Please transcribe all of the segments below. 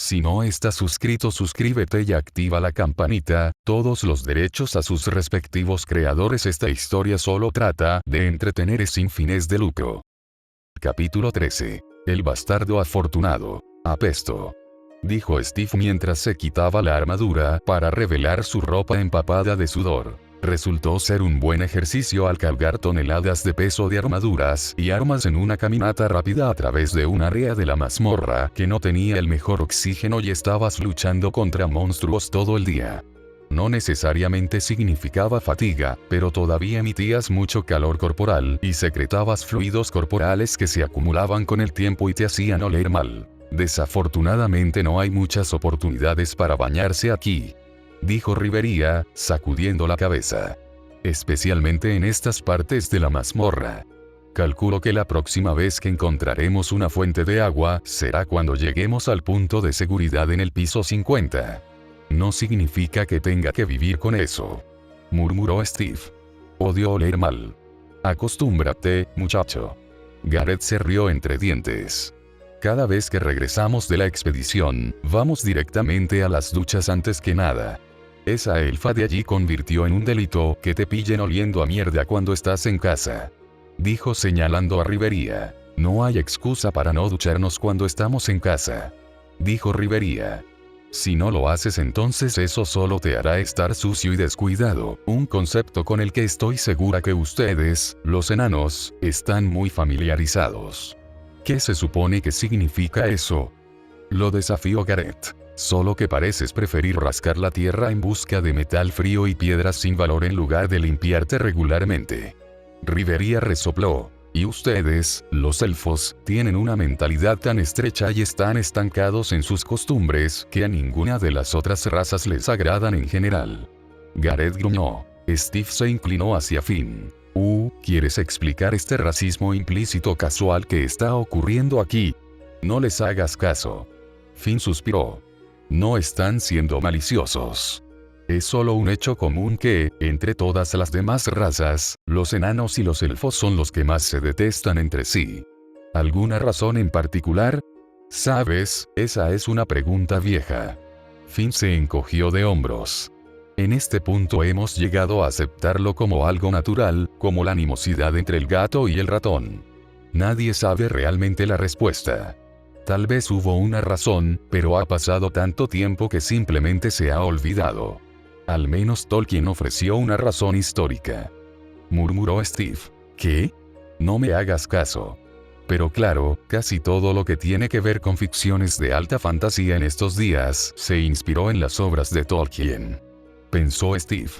Si no estás suscrito, suscríbete y activa la campanita, todos los derechos a sus respectivos creadores. Esta historia solo trata de entretener sin fines de lucro. Capítulo 13. El bastardo afortunado. Apesto, dijo Steve mientras se quitaba la armadura para revelar su ropa empapada de sudor. Resultó ser un buen ejercicio al cargar toneladas de peso de armaduras y armas en una caminata rápida a través de un área de la mazmorra que no tenía el mejor oxígeno y estabas luchando contra monstruos todo el día. No necesariamente significaba fatiga, pero todavía emitías mucho calor corporal y secretabas fluidos corporales que se acumulaban con el tiempo y te hacían oler mal. Desafortunadamente no hay muchas oportunidades para bañarse aquí, dijo Rivería, sacudiendo la cabeza. Especialmente en estas partes de la mazmorra. Calculo que la próxima vez que encontraremos una fuente de agua será cuando lleguemos al punto de seguridad en el piso 50. No significa que tenga que vivir con eso, murmuró Steve. Odio oler mal. Acostúmbrate, muchacho. Gareth se rió entre dientes. Cada vez que regresamos de la expedición, vamos directamente a las duchas antes que nada. Esa elfa de allí convirtió en un delito que te pillen oliendo a mierda cuando estás en casa, dijo señalando a Rivería. No hay excusa para no ducharnos cuando estamos en casa, dijo Rivería. Si no lo haces, entonces eso solo te hará estar sucio y descuidado, un concepto con el que estoy segura que ustedes, los enanos, están muy familiarizados. ¿Qué se supone que significa eso? Lo desafió Gareth. Solo que pareces preferir rascar la tierra en busca de metal frío y piedras sin valor en lugar de limpiarte regularmente. Rivería resopló. Y ustedes, los elfos, tienen una mentalidad tan estrecha y están estancados en sus costumbres que a ninguna de las otras razas les agradan en general. Gareth gruñó. Steve se inclinó hacia Finn. ¿Quieres explicar este racismo implícito casual que está ocurriendo aquí? No les hagas caso. Finn suspiró. No están siendo maliciosos. Es solo un hecho común que, entre todas las demás razas, los enanos y los elfos son los que más se detestan entre sí. ¿Alguna razón en particular? ¿Sabes? Esa es una pregunta vieja. Finn se encogió de hombros. En este punto hemos llegado a aceptarlo como algo natural, como la animosidad entre el gato y el ratón. Nadie sabe realmente la respuesta. Tal vez hubo una razón, pero ha pasado tanto tiempo que simplemente se ha olvidado. Al menos Tolkien ofreció una razón histórica, murmuró Steve. ¿Qué? No me hagas caso. Pero claro, casi todo lo que tiene que ver con ficciones de alta fantasía en estos días se inspiró en las obras de Tolkien, pensó Steve.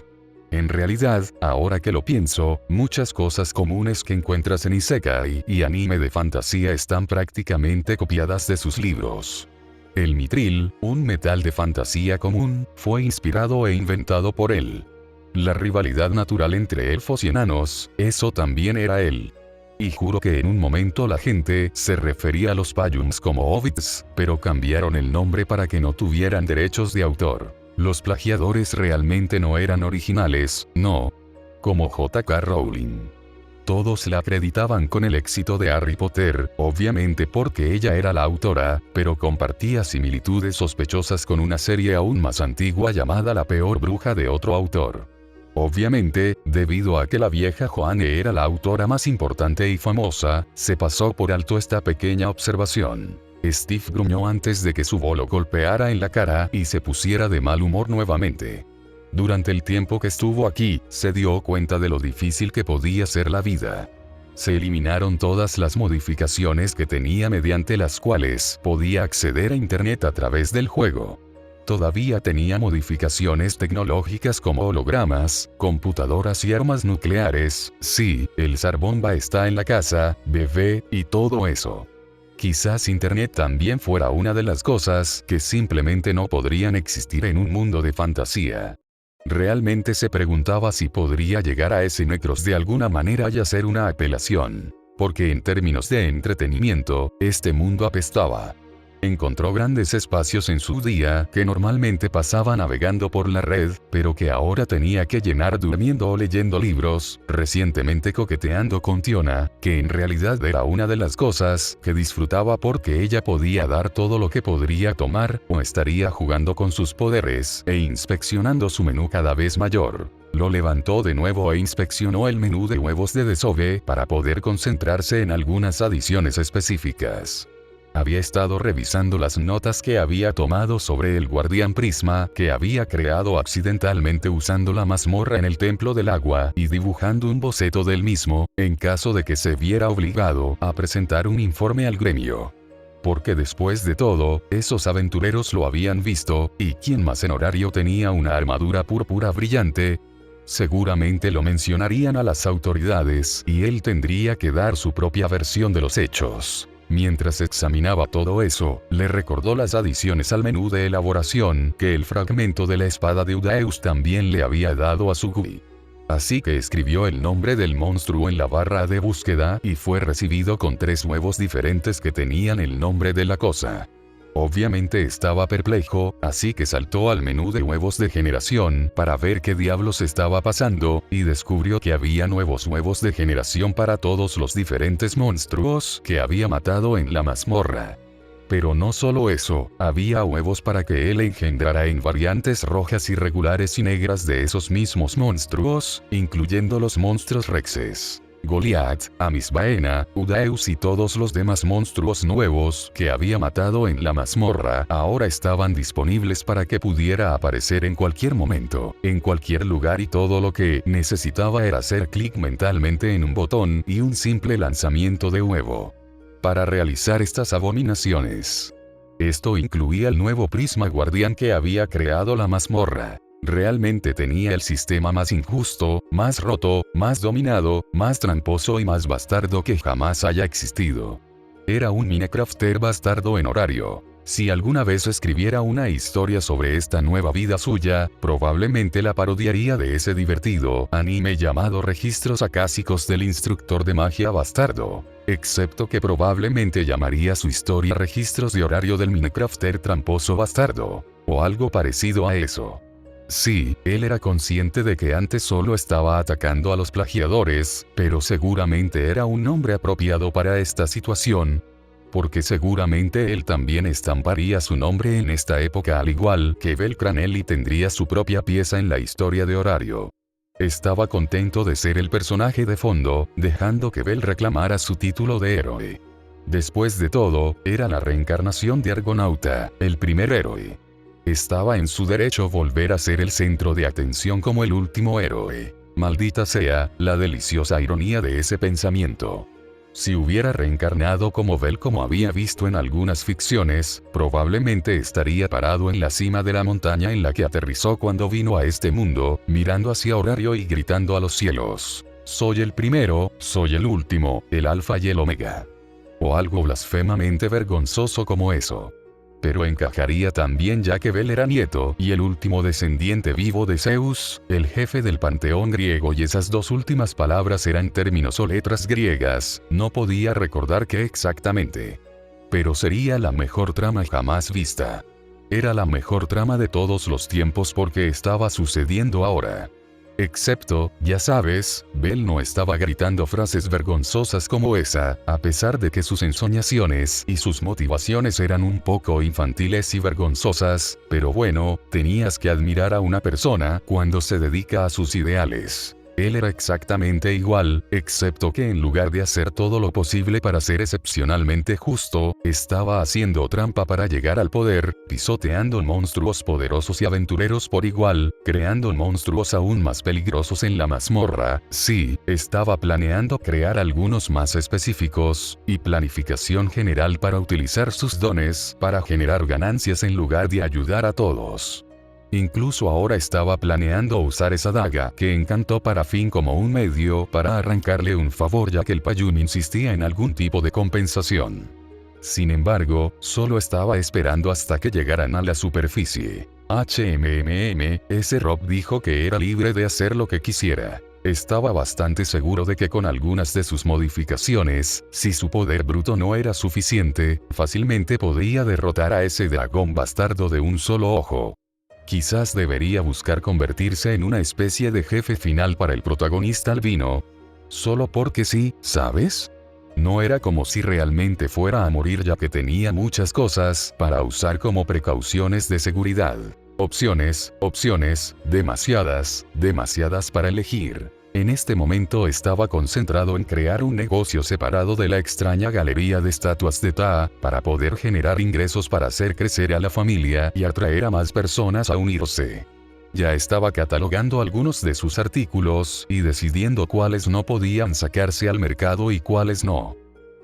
En realidad, ahora que lo pienso, muchas cosas comunes que encuentras en Isekai y anime de fantasía están prácticamente copiadas de sus libros. El mitril, un metal de fantasía común, fue inspirado e inventado por él. La rivalidad natural entre elfos y enanos, eso también era él. Y juro que en un momento la gente se refería a los Payums como hobbits, pero cambiaron el nombre para que no tuvieran derechos de autor. Los plagiadores realmente no eran originales, no. Como J.K. Rowling. Todos la acreditaban con el éxito de Harry Potter, obviamente porque ella era la autora, pero compartía similitudes sospechosas con una serie aún más antigua llamada La peor bruja de otro autor. Obviamente, debido a que la vieja Joanne era la autora más importante y famosa, se pasó por alto esta pequeña observación. Steve gruñó antes de que su bolo golpeara en la cara y se pusiera de mal humor nuevamente. Durante el tiempo que estuvo aquí, se dio cuenta de lo difícil que podía ser la vida. Se eliminaron todas las modificaciones que tenía mediante las cuales podía acceder a internet a través del juego. Todavía tenía modificaciones tecnológicas como hologramas, computadoras y armas nucleares. Sí, el zar bomba está en la casa, bebé, y todo eso. Quizás internet también fuera una de las cosas que simplemente no podrían existir en un mundo de fantasía. Realmente se preguntaba si podría llegar a ese Necros de alguna manera y hacer una apelación. Porque en términos de entretenimiento, este mundo apestaba. Encontró grandes espacios en su día que normalmente pasaba navegando por la red, pero que ahora tenía que llenar durmiendo o leyendo libros, recientemente coqueteando con Tiona, que en realidad era una de las cosas que disfrutaba porque ella podía dar todo lo que podría tomar, o estaría jugando con sus poderes, e inspeccionando su menú cada vez mayor. Lo levantó de nuevo e inspeccionó el menú de huevos de desove para poder concentrarse en algunas adiciones específicas. Había estado revisando las notas que había tomado sobre el guardián prisma que había creado accidentalmente usando la mazmorra en el templo del agua y dibujando un boceto del mismo, en caso de que se viera obligado a presentar un informe al gremio. Porque después de todo, esos aventureros lo habían visto, y ¿quién más en Horario tenía una armadura púrpura brillante? Seguramente lo mencionarían a las autoridades y él tendría que dar su propia versión de los hechos. Mientras examinaba todo eso, le recordó las adiciones al menú de elaboración que el fragmento de la espada de Udaeus también le había dado a su GUI. Así que escribió el nombre del monstruo en la barra de búsqueda y fue recibido con 3 huevos diferentes que tenían el nombre de la cosa. Obviamente estaba perplejo, así que saltó al menú de huevos de generación para ver qué diablos estaba pasando, y descubrió que había nuevos huevos de generación para todos los diferentes monstruos que había matado en la mazmorra. Pero no solo eso, había huevos para que él engendrara en variantes rojas irregulares y negras de esos mismos monstruos, incluyendo los monstruos rexes, Goliath, Amisbaena, Udaeus y todos los demás monstruos nuevos que había matado en la mazmorra ahora estaban disponibles para que pudiera aparecer en cualquier momento, en cualquier lugar, y todo lo que necesitaba era hacer clic mentalmente en un botón y un simple lanzamiento de huevo para realizar estas abominaciones. Esto incluía el nuevo prisma guardián que había creado la mazmorra. Realmente tenía el sistema más injusto, más roto, más dominado, más tramposo y más bastardo que jamás haya existido. Era un Minecrafter bastardo en Horario. Si alguna vez escribiera una historia sobre esta nueva vida suya, probablemente la parodiaría de ese divertido anime llamado Registros Acásicos del Instructor de Magia Bastardo. Excepto que probablemente llamaría su historia Registros de Horario del Minecrafter Tramposo Bastardo, o algo parecido a eso. Sí, él era consciente de que antes solo estaba atacando a los plagiadores, pero seguramente era un nombre apropiado para esta situación, porque seguramente él también estamparía su nombre en esta época al igual que Belcranel y tendría su propia pieza en la historia de Horario. Estaba contento de ser el personaje de fondo, dejando que Bel reclamara su título de héroe. Después de todo, era la reencarnación de Argonauta, el primer héroe. Estaba en su derecho volver a ser el centro de atención como el último héroe. Maldita sea, la deliciosa ironía de ese pensamiento. Si hubiera reencarnado como Bel como había visto en algunas ficciones, probablemente estaría parado en la cima de la montaña en la que aterrizó cuando vino a este mundo, mirando hacia Horario y gritando a los cielos: «Soy el primero, soy el último, el alfa y el omega». O algo blasfemamente vergonzoso como eso. Pero encajaría también ya que Bel era nieto y el último descendiente vivo de Zeus, el jefe del panteón griego, y esas dos últimas palabras eran términos o letras griegas, no podía recordar qué exactamente. Pero sería la mejor trama jamás vista. Era la mejor trama de todos los tiempos porque estaba sucediendo ahora. Excepto, ya sabes, Bel no estaba gritando frases vergonzosas como esa, a pesar de que sus ensoñaciones y sus motivaciones eran un poco infantiles y vergonzosas, pero bueno, tenías que admirar a una persona cuando se dedica a sus ideales. Él era exactamente igual, excepto que en lugar de hacer todo lo posible para ser excepcionalmente justo, estaba haciendo trampa para llegar al poder, pisoteando monstruos poderosos y aventureros por igual, creando monstruos aún más peligrosos en la mazmorra. Sí, estaba planeando crear algunos más específicos, y planificación general para utilizar sus dones para generar ganancias en lugar de ayudar a todos. Incluso ahora estaba planeando usar esa daga que encantó para Finn como un medio para arrancarle un favor, ya que el Payún insistía en algún tipo de compensación. Sin embargo, solo estaba esperando hasta que llegaran a la superficie. Ese Rob dijo que era libre de hacer lo que quisiera. Estaba bastante seguro de que con algunas de sus modificaciones, si su poder bruto no era suficiente, fácilmente podía derrotar a ese dragón bastardo de un solo ojo. Quizás debería buscar convertirse en una especie de jefe final para el protagonista albino. Solo porque sí, ¿sabes? No era como si realmente fuera a morir, ya que tenía muchas cosas para usar como precauciones de seguridad. Opciones, demasiadas para elegir. En este momento estaba concentrado en crear un negocio separado de la extraña galería de estatuas de Ta, para poder generar ingresos para hacer crecer a la familia y atraer a más personas a unirse. Ya estaba catalogando algunos de sus artículos y decidiendo cuáles no podían sacarse al mercado y cuáles no.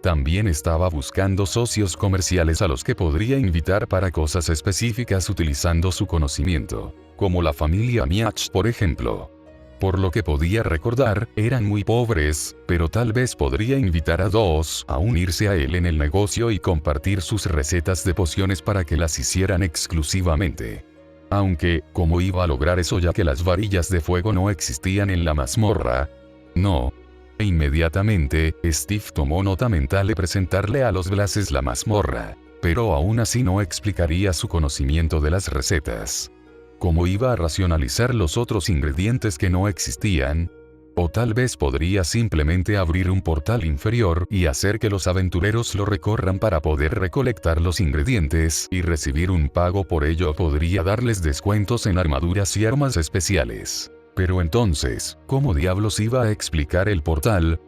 También estaba buscando socios comerciales a los que podría invitar para cosas específicas utilizando su conocimiento, como la familia Miach, por ejemplo. Por lo que podía recordar, eran muy pobres, pero tal vez podría invitar a dos a unirse a él en el negocio y compartir sus recetas de pociones para que las hicieran exclusivamente. Aunque, ¿cómo iba a lograr eso ya que las varillas de fuego no existían en la mazmorra? No. E inmediatamente, Steve tomó nota mental de presentarle a los Blases la mazmorra, pero aún así no explicaría su conocimiento de las recetas. ¿Cómo iba a racionalizar los otros ingredientes que no existían? O tal vez podría simplemente abrir un portal inferior y hacer que los aventureros lo recorran para poder recolectar los ingredientes y recibir un pago por ello. Podría darles descuentos en armaduras y armas especiales. Pero entonces, ¿cómo diablos iba a explicar el portal?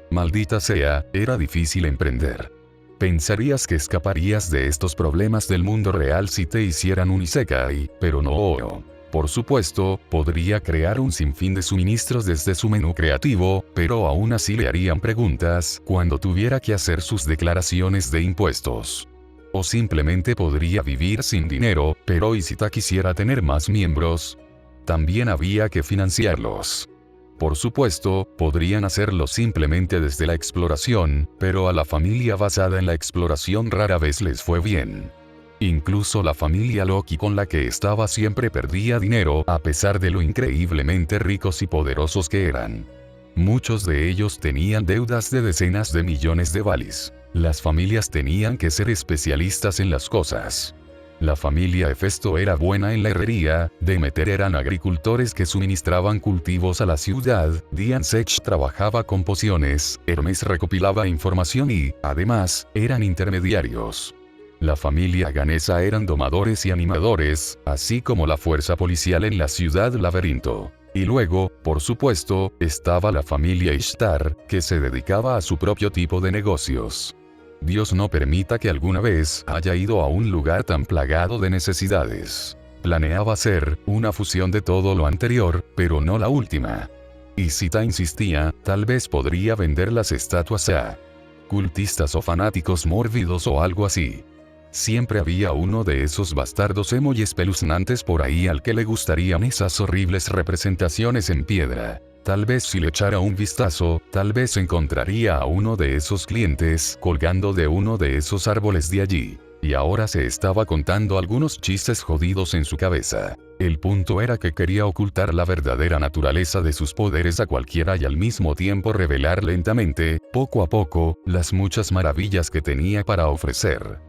Maldita sea, era difícil emprender. Pensarías que escaparías de estos problemas del mundo real si te hicieran un isekai, pero no. Por supuesto, podría crear un sinfín de suministros desde su menú creativo, pero aún así le harían preguntas cuando tuviera que hacer sus declaraciones de impuestos. O simplemente podría vivir sin dinero, pero ¿y si Ta quisiera tener más miembros? También había que financiarlos. Por supuesto, podrían hacerlo simplemente desde la exploración, pero a la familia basada en la exploración rara vez les fue bien. Incluso la familia Loki con la que estaba siempre perdía dinero a pesar de lo increíblemente ricos y poderosos que eran. Muchos de ellos tenían deudas de decenas de millones de valis. Las familias tenían que ser especialistas en las cosas. La familia Hefesto era buena en la herrería, Demeter eran agricultores que suministraban cultivos a la ciudad, Dian Sech trabajaba con pociones, Hermes recopilaba información y, además, eran intermediarios. La familia Ganesa eran domadores y animadores, así como la fuerza policial en la ciudad laberinto. Y luego, por supuesto, estaba la familia Ishtar, que se dedicaba a su propio tipo de negocios. Dios no permita que alguna vez haya ido a un lugar tan plagado de necesidades. Planeaba hacer una fusión de todo lo anterior, pero no la última. Y si Ta insistía, tal vez podría vender las estatuas a cultistas o fanáticos mórbidos o algo así. Siempre había uno de esos bastardos emo y espeluznantes por ahí al que le gustarían esas horribles representaciones en piedra. Tal vez si le echara un vistazo, tal vez encontraría a uno de esos clientes colgando de uno de esos árboles de allí. Y ahora se estaba contando algunos chistes jodidos en su cabeza. El punto era que quería ocultar la verdadera naturaleza de sus poderes a cualquiera y al mismo tiempo revelar lentamente, poco a poco, las muchas maravillas que tenía para ofrecer.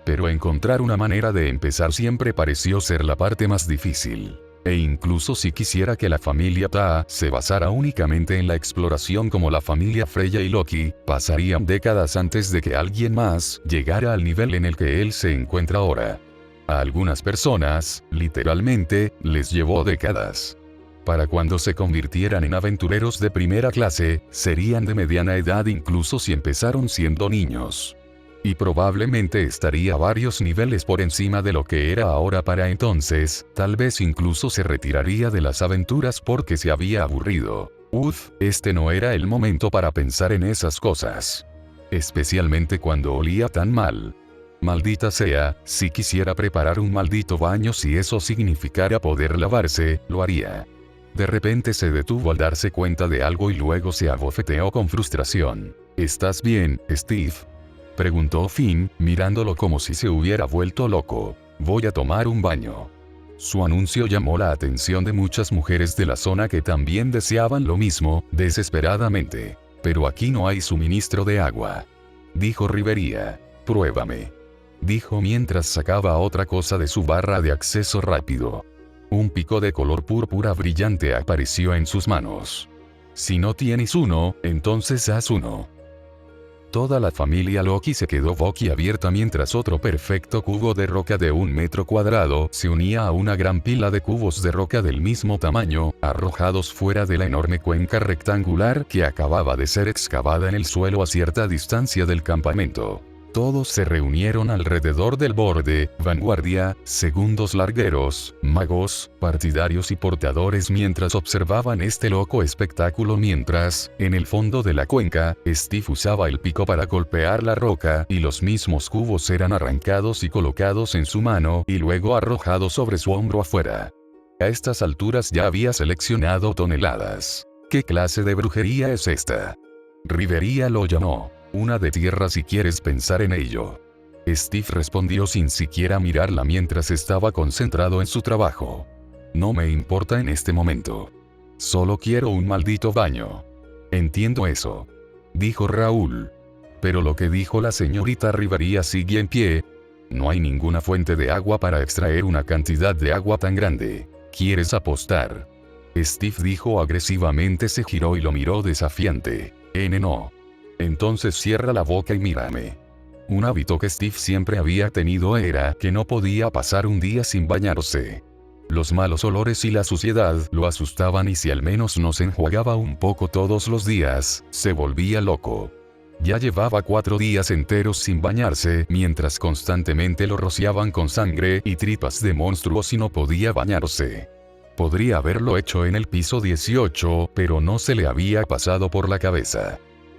Pero encontrar una manera de empezar siempre pareció ser la parte más difícil. E incluso si quisiera que la familia Ta se basara únicamente en la exploración como la familia Freya y Loki, pasarían décadas antes de que alguien más llegara al nivel en el que él se encuentra ahora. A algunas personas, literalmente, les llevó décadas. Para cuando se convirtieran en aventureros de primera clase, serían de mediana edad incluso si empezaron siendo niños. Y probablemente estaría varios niveles por encima de lo que era ahora para entonces, tal vez incluso se retiraría de las aventuras porque se había aburrido. Este no era el momento para pensar en esas cosas. Especialmente cuando olía tan mal. Maldita sea, si quisiera preparar un maldito baño, si eso significara poder lavarse, lo haría. De repente se detuvo al darse cuenta de algo y luego se abofeteó con frustración. ¿Estás bien, Steve?, preguntó Finn, mirándolo como si se hubiera vuelto loco. Voy a tomar un baño. Su anuncio llamó la atención de muchas mujeres de la zona que también deseaban lo mismo, desesperadamente. Pero aquí no hay suministro de agua, dijo Rivería. Pruébame, dijo mientras sacaba otra cosa de su barra de acceso rápido. Un pico de color púrpura brillante apareció en sus manos. Si no tienes uno, entonces haz uno. Toda la familia Loki se quedó boquiabierta mientras otro perfecto cubo de roca de 1 metro cuadrado se unía a una gran pila de cubos de roca del mismo tamaño, arrojados fuera de la enorme cuenca rectangular que acababa de ser excavada en el suelo a cierta distancia del campamento. Todos se reunieron alrededor del borde, vanguardia, segundos largueros, magos, partidarios y portadores mientras observaban este loco espectáculo mientras, en el fondo de la cuenca, Steve usaba el pico para golpear la roca y los mismos cubos eran arrancados y colocados en su mano y luego arrojados sobre su hombro afuera. A estas alturas ya había seleccionado toneladas. ¿Qué clase de brujería es esta? Rivería lo llamó. Una de tierra si quieres pensar en ello. Steve respondió sin siquiera mirarla mientras estaba concentrado en su trabajo. No me importa en este momento. Solo quiero un maldito baño. Entiendo eso, dijo Raúl. Pero lo que dijo la señorita Rivería sigue en pie. No hay ninguna fuente de agua para extraer una cantidad de agua tan grande. ¿Quieres apostar? Steve dijo agresivamente, se giró y lo miró desafiante. No. Entonces cierra la boca y mírame. Un hábito que Steve siempre había tenido era que no podía pasar un día sin bañarse. Los malos olores y la suciedad lo asustaban y si al menos no se enjuagaba un poco todos los días, se volvía loco. Ya llevaba 4 días enteros sin bañarse mientras constantemente lo rociaban con sangre y tripas de monstruos y no podía bañarse. Podría haberlo hecho en el piso 18, pero no se le había pasado por la cabeza.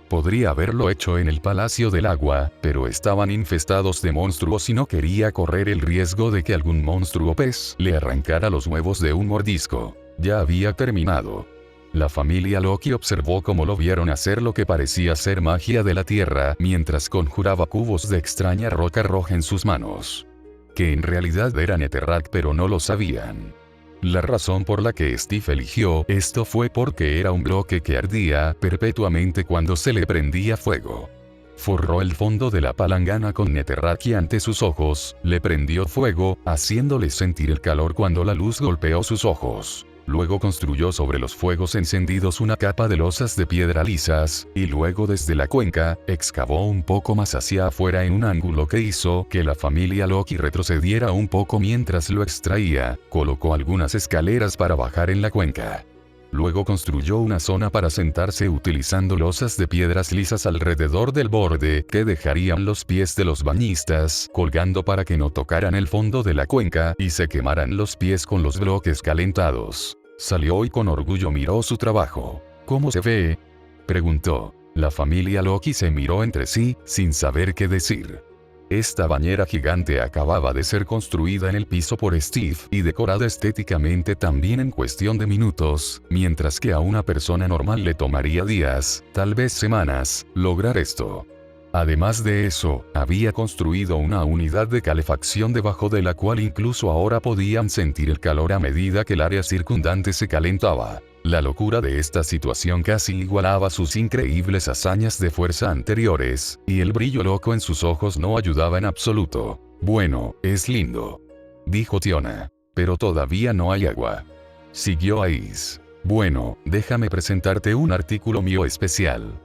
Podría haberlo hecho en el Palacio del Agua, pero estaban infestados de monstruos y no quería correr el riesgo de que algún monstruo pez le arrancara los huevos de un mordisco. Ya había terminado. La familia Loki observó cómo lo vieron hacer lo que parecía ser magia de la tierra mientras conjuraba cubos de extraña roca roja en sus manos. Que en realidad eran Netherrack pero no lo sabían. La razón por la que Steve eligió esto fue porque era un bloque que ardía perpetuamente cuando se le prendía fuego. Forró el fondo de la palangana con Netherrack y ante sus ojos, le prendió fuego, haciéndole sentir el calor cuando la luz golpeó sus ojos. Luego construyó sobre los fuegos encendidos una capa de losas de piedra lisas, y luego desde la cuenca, excavó un poco más hacia afuera en un ángulo que hizo que la familia Loki retrocediera un poco mientras lo extraía, colocó algunas escaleras para bajar en la cuenca. Luego construyó una zona para sentarse utilizando losas de piedras lisas alrededor del borde que dejarían los pies de los bañistas colgando para que no tocaran el fondo de la cuenca y se quemaran los pies con los bloques calentados. Salió y con orgullo miró su trabajo. ¿Cómo se ve?, preguntó. La familia Loki se miró entre sí, sin saber qué decir. Esta bañera gigante acababa de ser construida en el piso por Steve y decorada estéticamente también en cuestión de minutos, mientras que a una persona normal le tomaría días, tal vez semanas, lograr esto. Además de eso, había construido una unidad de calefacción debajo de la cual incluso ahora podían sentir el calor a medida que el área circundante se calentaba. La locura de esta situación casi igualaba sus increíbles hazañas de fuerza anteriores, y el brillo loco en sus ojos no ayudaba en absoluto. Bueno, es lindo, dijo Tiona. Pero todavía no hay agua. Siguió Ais. Bueno, déjame presentarte un artículo mío especial.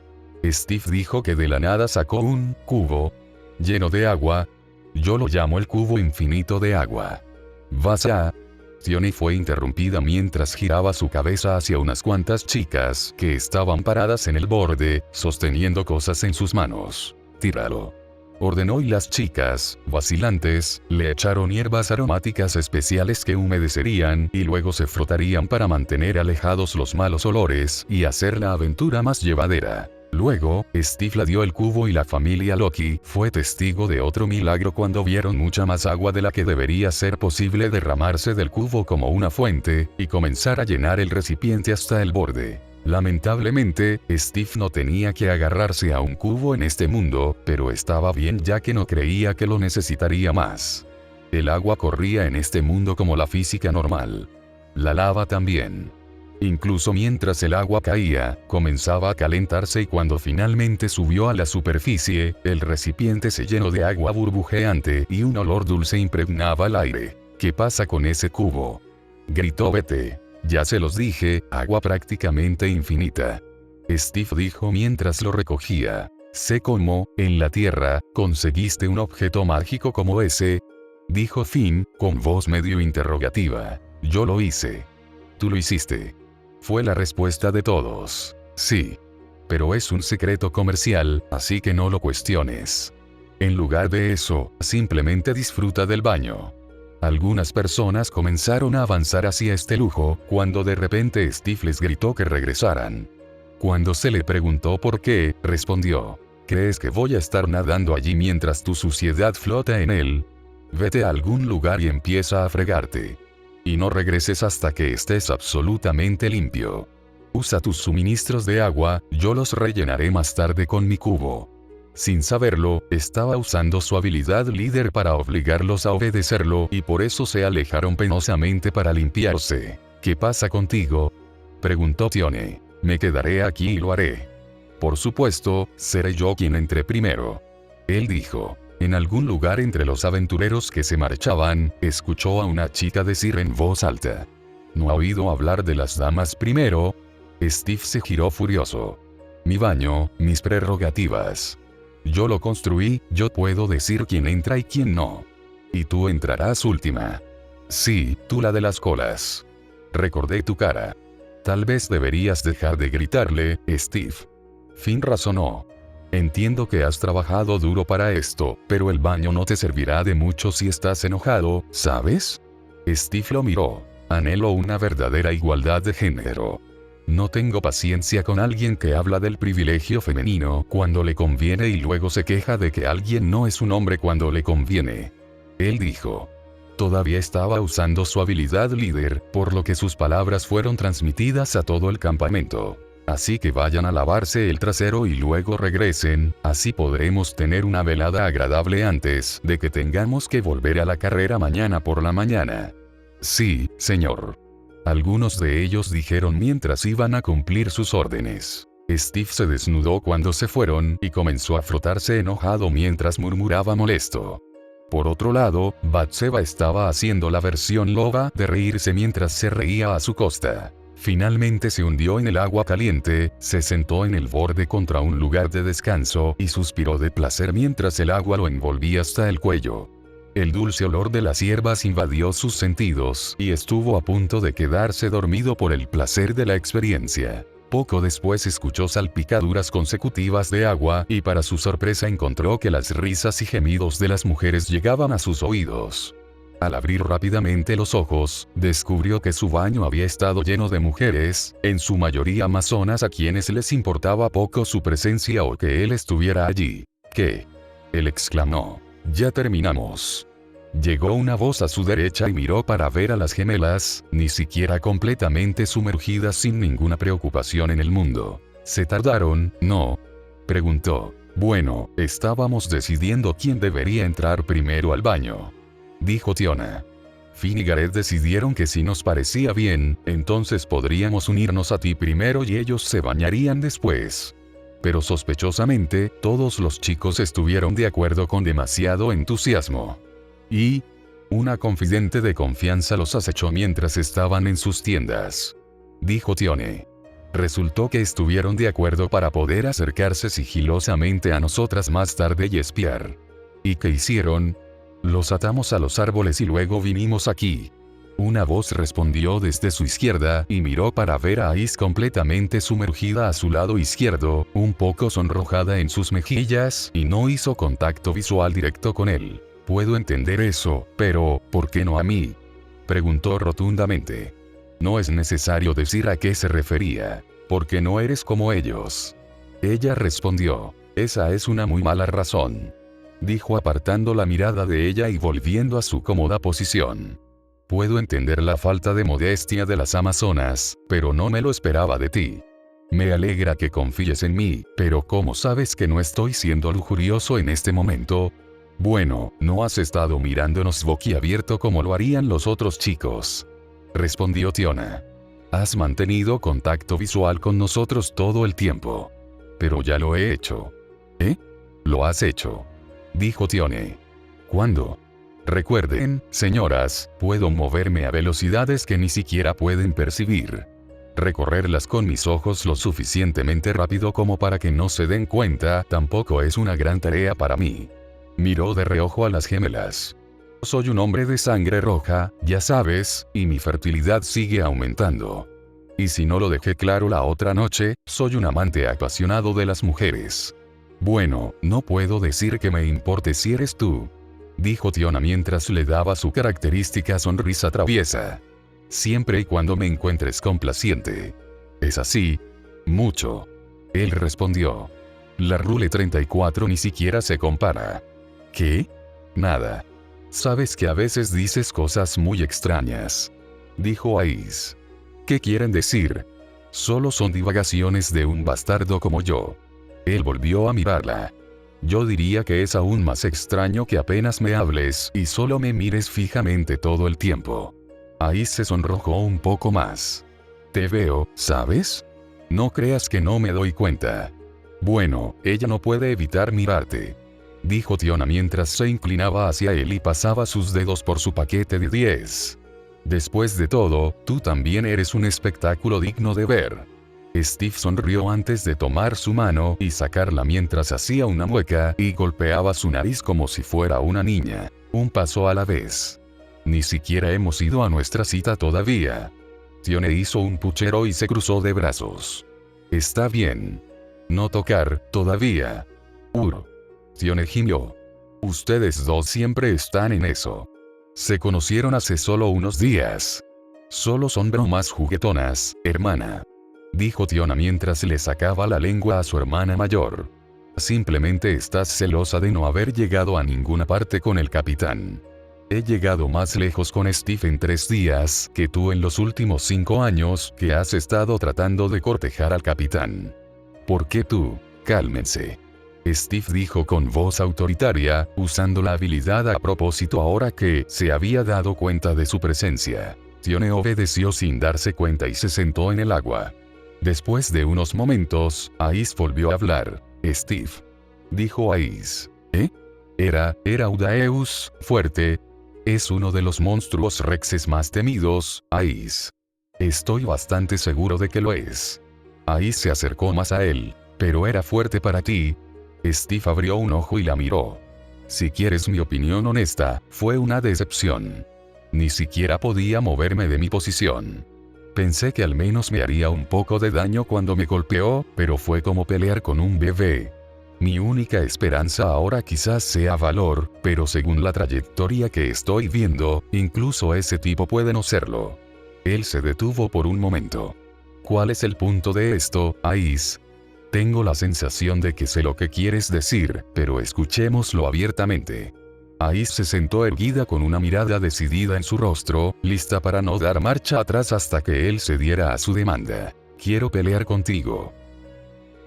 Steve dijo que de la nada sacó un cubo lleno de agua. Yo lo llamo el cubo infinito de agua. ¿Vas a...? Tiona fue interrumpida mientras giraba su cabeza hacia unas cuantas chicas que estaban paradas en el borde, sosteniendo cosas en sus manos. Tíralo, ordenó, y las chicas, vacilantes, le echaron hierbas aromáticas especiales que humedecerían y luego se frotarían para mantener alejados los malos olores y hacer la aventura más llevadera. Luego, Steve le dio el cubo y la familia Loki fue testigo de otro milagro cuando vieron mucha más agua de la que debería ser posible derramarse del cubo como una fuente, y comenzar a llenar el recipiente hasta el borde. Lamentablemente, Steve no tenía que agarrarse a un cubo en este mundo, pero estaba bien ya que no creía que lo necesitaría más. El agua corría en este mundo como la física normal. La lava también. Incluso mientras el agua caía, comenzaba a calentarse y cuando finalmente subió a la superficie, el recipiente se llenó de agua burbujeante y un olor dulce impregnaba el aire. ¿Qué pasa con ese cubo?, gritó Bete. Ya se los dije, agua prácticamente infinita. Steve dijo mientras lo recogía. Sé cómo, en la Tierra, conseguiste un objeto mágico como ese, dijo Finn, con voz medio interrogativa. Yo lo hice. Tú lo hiciste. Fue la respuesta de todos. Sí. Pero es un secreto comercial, así que no lo cuestiones. En lugar de eso, simplemente disfruta del baño. Algunas personas comenzaron a avanzar hacia este lujo, cuando de repente Steve les gritó que regresaran. Cuando se le preguntó por qué, respondió: ¿crees que voy a estar nadando allí mientras tu suciedad flota en él? Vete a algún lugar y empieza a fregarte. Y no regreses hasta que estés absolutamente limpio. Usa tus suministros de agua, yo los rellenaré más tarde con mi cubo. Sin saberlo, estaba usando su habilidad líder para obligarlos a obedecerlo y por eso se alejaron penosamente para limpiarse. ¿Qué pasa contigo?, preguntó Tione. Me quedaré aquí y lo haré. Por supuesto, seré yo quien entre primero. Él dijo. En algún lugar entre los aventureros que se marchaban, escuchó a una chica decir en voz alta: ¿no ha oído hablar de las damas primero? Steve se giró furioso. Mi baño, mis prerrogativas. Yo lo construí, yo puedo decir quién entra y quién no. Y tú entrarás última. Sí, tú la de las colas. Recordé tu cara. Tal vez deberías dejar de gritarle, Steve. Finn razonó. Entiendo que has trabajado duro para esto, pero el baño no te servirá de mucho si estás enojado, ¿sabes? Steve lo miró. Anhelo una verdadera igualdad de género. No tengo paciencia con alguien que habla del privilegio femenino cuando le conviene y luego se queja de que alguien no es un hombre cuando le conviene. Él dijo. Todavía estaba usando su habilidad líder, por lo que sus palabras fueron transmitidas a todo el campamento. Así que vayan a lavarse el trasero y luego regresen, así podremos tener una velada agradable antes de que tengamos que volver a la carrera mañana por la mañana. Sí, señor. Algunos de ellos dijeron mientras iban a cumplir sus órdenes. Steve se desnudó cuando se fueron y comenzó a frotarse enojado mientras murmuraba molesto. Por otro lado, Batseba estaba haciendo la versión loba de reírse mientras se reía a su costa. Finalmente se hundió en el agua caliente, se sentó en el borde contra un lugar de descanso y suspiró de placer mientras el agua lo envolvía hasta el cuello. El dulce olor de las hierbas invadió sus sentidos y estuvo a punto de quedarse dormido por el placer de la experiencia. Poco después escuchó salpicaduras consecutivas de agua y para su sorpresa encontró que las risas y gemidos de las mujeres llegaban a sus oídos. Al abrir rápidamente los ojos, descubrió que su baño había estado lleno de mujeres, en su mayoría amazonas a quienes les importaba poco su presencia o que él estuviera allí. ¿Qué? Él exclamó. Ya terminamos. Llegó una voz a su derecha y miró para ver a las gemelas, ni siquiera completamente sumergidas sin ninguna preocupación en el mundo. ¿Se tardaron, no?, preguntó. Bueno, estábamos decidiendo quién debería entrar primero al baño, dijo Tiona. Finn y Gareth decidieron que si nos parecía bien, entonces podríamos unirnos a ti primero y ellos se bañarían después. Pero sospechosamente, todos los chicos estuvieron de acuerdo con demasiado entusiasmo. Y una confidente de confianza los acechó mientras estaban en sus tiendas, dijo Tione. Resultó que estuvieron de acuerdo para poder acercarse sigilosamente a nosotras más tarde y espiar. ¿Y qué hicieron? Los atamos a los árboles y luego vinimos aquí. Una voz respondió desde su izquierda y miró para ver a Ice completamente sumergida a su lado izquierdo, un poco sonrojada en sus mejillas, y no hizo contacto visual directo con él. Puedo entender eso, pero, ¿por qué no a mí?, preguntó rotundamente. No es necesario decir a qué se refería, porque no eres como ellos. Ella respondió. Esa es una muy mala razón, dijo apartando la mirada de ella y volviendo a su cómoda posición. Puedo entender la falta de modestia de las amazonas, pero no me lo esperaba de ti. Me alegra que confíes en mí, pero ¿cómo sabes que no estoy siendo lujurioso en este momento?, Bueno, no has estado mirándonos boquiabierto como lo harían los otros chicos. Respondió Tiona. Has mantenido contacto visual con nosotros todo el tiempo. Pero ya lo he hecho. ¿Eh? Lo has hecho. Dijo Tione. ¿Cuándo? Recuerden, señoras, puedo moverme a velocidades que ni siquiera pueden percibir. Recorrerlas con mis ojos lo suficientemente rápido como para que no se den cuenta tampoco es una gran tarea para mí. Miró de reojo a las gemelas. Soy un hombre de sangre roja, ya sabes, y mi fertilidad sigue aumentando. Y si no lo dejé claro la otra noche, soy un amante apasionado de las mujeres. Bueno, no puedo decir que me importe si eres tú, dijo Tiona mientras le daba su característica sonrisa traviesa. Siempre y cuando me encuentres complaciente. ¿Es así? Mucho. Él respondió. La Rule 34 ni siquiera se compara. ¿Qué? Nada. Sabes que a veces dices cosas muy extrañas, dijo Ais. ¿Qué quieren decir? Solo son divagaciones de un bastardo como yo. Él volvió a mirarla. Yo diría que es aún más extraño que apenas me hables y solo me mires fijamente todo el tiempo. Ais se sonrojó un poco más. Te veo, ¿sabes? No creas que no me doy cuenta. Bueno, ella no puede evitar mirarte, dijo Tiona mientras se inclinaba hacia él y pasaba sus dedos por su paquete de 10. Después de todo, tú también eres un espectáculo digno de ver. Steve sonrió antes de tomar su mano y sacarla mientras hacía una mueca y golpeaba su nariz como si fuera una niña. Un paso a la vez. Ni siquiera hemos ido a nuestra cita todavía. Tione hizo un puchero y se cruzó de brazos. Está bien. No tocar, todavía. Tione gimió. Ustedes dos siempre están en eso. Se conocieron hace solo unos días. Solo son bromas juguetonas, hermana, dijo Tiona mientras le sacaba la lengua a su hermana mayor. Simplemente estás celosa de no haber llegado a ninguna parte con el capitán. He llegado más lejos con Steve en 3 días que tú en los últimos 5 años que has estado tratando de cortejar al capitán. ¿Por qué tú? Cálmense. Steve dijo con voz autoritaria, usando la habilidad a propósito ahora que se había dado cuenta de su presencia. Tione obedeció sin darse cuenta y se sentó en el agua. Después de unos momentos, Ais volvió a hablar. Steve, dijo Ais. Era Audaeus, fuerte. Es uno de los monstruos rexes más temidos, Ais. Estoy bastante seguro de que lo es. Ais se acercó más a él. Pero era fuerte para ti. Steve abrió un ojo y la miró. Si quieres mi opinión honesta, fue una decepción. Ni siquiera podía moverme de mi posición. Pensé que al menos me haría un poco de daño cuando me golpeó, pero fue como pelear con un bebé. Mi única esperanza ahora quizás sea valor, pero según la trayectoria que estoy viendo, incluso ese tipo puede no serlo. Él se detuvo por un momento. ¿Cuál es el punto de esto, Ais? Tengo la sensación de que sé lo que quieres decir, pero escuchémoslo abiertamente. Ais se sentó erguida con una mirada decidida en su rostro, lista para no dar marcha atrás hasta que él cediera a su demanda. Quiero pelear contigo.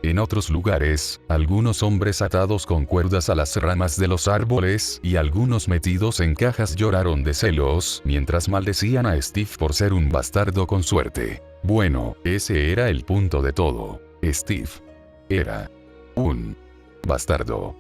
En otros lugares, algunos hombres atados con cuerdas a las ramas de los árboles y algunos metidos en cajas lloraron de celos mientras maldecían a Steve por ser un bastardo con suerte. Bueno, ese era el punto de todo. Steve era un bastardo.